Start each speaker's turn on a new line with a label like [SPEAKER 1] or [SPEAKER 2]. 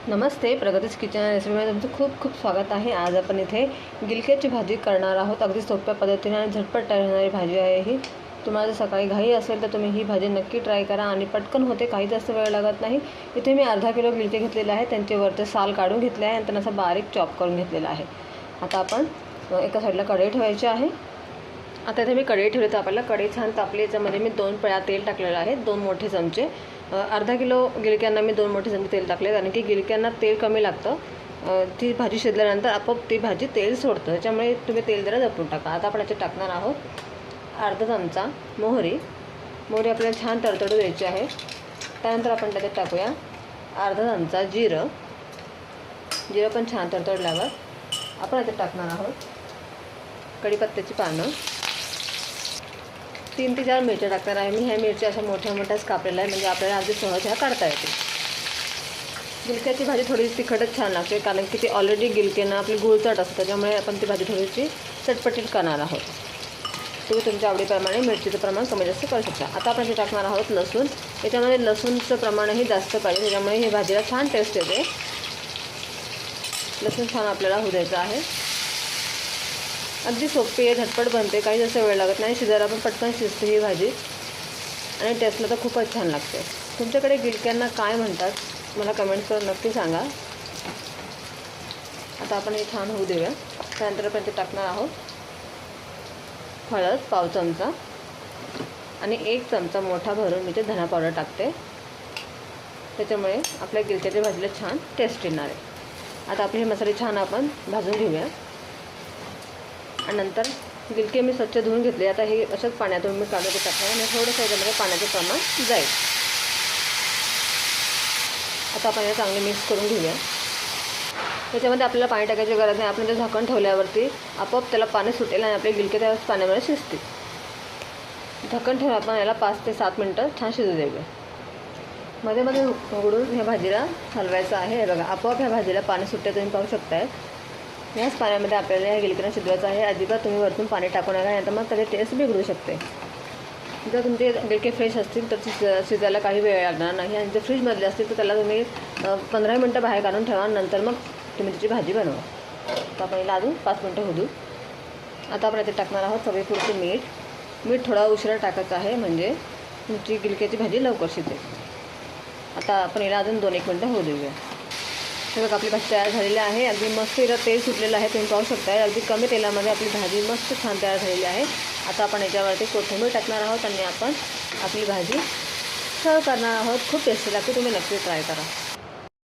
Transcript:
[SPEAKER 1] नमस्ते, प्रगतीज kitchen रेसिपीमध्ये तुमचं खूप खूप स्वागत आहे। आज आपण इथे गिलक्याची भाजी करणार आहोत। अगदी सोप्या पद्धतीने आणि झटपट तयार होणारी भाजी आहे ही। तुम्हाला जर सकाळी घाई असेल तर तुम्ही ही भाजी नक्की ट्राय करा आणि पटकन होते, काही जास्त वेळ लागत नाही। इथे मी अर्धा किलो गिलके घेतलेले आहे, त्यांचे वरचे साल काढून घेतले आहे आणि त्यांना असं बारीक चॉप करून घेतलेला आहे। आता आपण एका साईडला कढई ठेवायची आहे। आता इथे मी कढई ठेवली तर आपल्याला कढई छान तापली। याच्यामध्ये मी 2 पळ्या तेल टाकलेलं आहे, 2 मोठे चमचे। अर्धा किलो गिलक्यांना मी 2 मोठे चमचे तेल टाकले, कारण की गिलक्यांना तेल कमी लागतं। ती भाजी शिजल्यानंतर आपोआप ती भाजी तेल सोडतं, त्याच्यामुळे तुम्ही तेल जरा जपून टाका। आता आपण याच्यात टाकणार आहोत अर्धा चमचा मोहरी। मोहरी आपल्याला छान तडतडू द्यायची आहे। त्यानंतर आपण त्याच्यात टाकूया अर्धा चमचा जिरं। जिरं पण छान तडतडल्यावर आपण याच्यात टाकणार आहोत कढीपत्त्याची पानं। 3 ते 4 मिरच्या टाकणार आहे मी। ह्या मिरच्या अशा मोठ्या मोठ्याच कापलेल्या आहे, म्हणजे आपल्याला अगदी सहज ह्या काढता येते। गिलक्याची भाजी थोडी तिखटच छान लागते, कारण की ती ऑलरेडी गिलक्यानं आपली गुळचट असते, त्याच्यामुळे आपण ती भाजी थोडीशी चटपटीत करणार आहोत। तुम्ही तुमच्या आवडीप्रमाणे मिरचीचं प्रमाण कमी जास्त करू शकता। आता आपण इथे टाकणार आहोत लसूण। याच्यामध्ये लसूणचं प्रमाणही जास्त पाहिजे, त्याच्यामुळे ही भाजीला छान टेस्ट येते। लसूण छान आपल्याला होऊ द्यायचं आहे। अगदी सोपी आहे, झटपट बनते, काही जास्त वेळ लागत नाही। शिजायला पण पटकन शिजते ही भाजी आणि टेस्टला तर खूपच छान लागते। तुमच्याकडे गिलक्यांना काय म्हणतात मला कमेंट्स करून नक्की सांगा। आता आपण हे छान होऊ देऊया। त्यानंतर आपण ते टाकणार आहोत हळद पाव चमचा आणि 1 चमचा मोठा भरून मी ते धना पावडर टाकते, त्याच्यामुळे आपल्या गिलक्याच्या भाजीला छान टेस्ट येणार आहे। आता आपले हे मसाले छान आपण भाजून घेऊया आणि नंतर गिलके मी स्वच्छ धुवून घेतले। आता हे अशाच पाण्यातून मी काढून टाकणार आणि थोडंसं याच्यामध्ये पाण्याचं प्रमाण जाईल। आता आपण हे चांगले मिक्स करून घेऊया। त्याच्यामध्ये आपल्याला पाणी टाकायची गरज नाही, आपण ते झाकण ठेवल्यावरती आपोआप त्याला पाणी सुटेल आणि आपले गिलके त्या पाण्यामध्ये शिजतील। झाकण ठेवून आपण याला 5 ते 7 मिनटं छान शिजू देऊया। मध्ये मध्ये उघडून ह्या भाजीला हलवायचं आहे। हे बघा, आपोआप ह्या भाजीला पाणी सुटते, तुम्ही पाहू शकताय। याच पाण्यामध्ये आपल्याला या गिलक्यांना शिजवायचं आहे। अजिबात तुम्ही वरतून पाणी टाकू नका, नाहीतर मग त्याची टेस्ट बिघडू शकते। जर तुमचे गिलके फ्रेश असतील तर शिजायला काही वेळ लागणार नाही, आणि जर फ्रीजमधले असतील तर त्याला तुम्ही 15 मिनटं बाहेर काढून ठेवा, नंतर मग तुम्ही त्याची भाजी बनवा। तर आपण याला अजून 5 मिनटं होऊ देऊ। आता आपण याच्यात टाकणार आहोत चवीपुरते मीठ। मीठ थोडा उशिरा टाकायचं आहे, म्हणजे तुमची गिलक्याची भाजी लवकर शिजेल। आता आपण याला अजून 2-1 मिनटं होऊ देऊया। हे बघा, आपली भाजी तयार झालेली आहे। अगदी मस्त हिला तेल सुटलेलं आहे, तुम्ही पाहू शकता। अगदी कमी तेलामध्ये आपली भाजी मस्त छान तयार झालेली आहे। आता आपण याच्यावरती कोथिंबीर टाकणार आहोत आणि आपण आपली भाजी सर्व करणार आहोत। खूप टेस्टी लागते, तुम्ही नक्की ट्राय करा।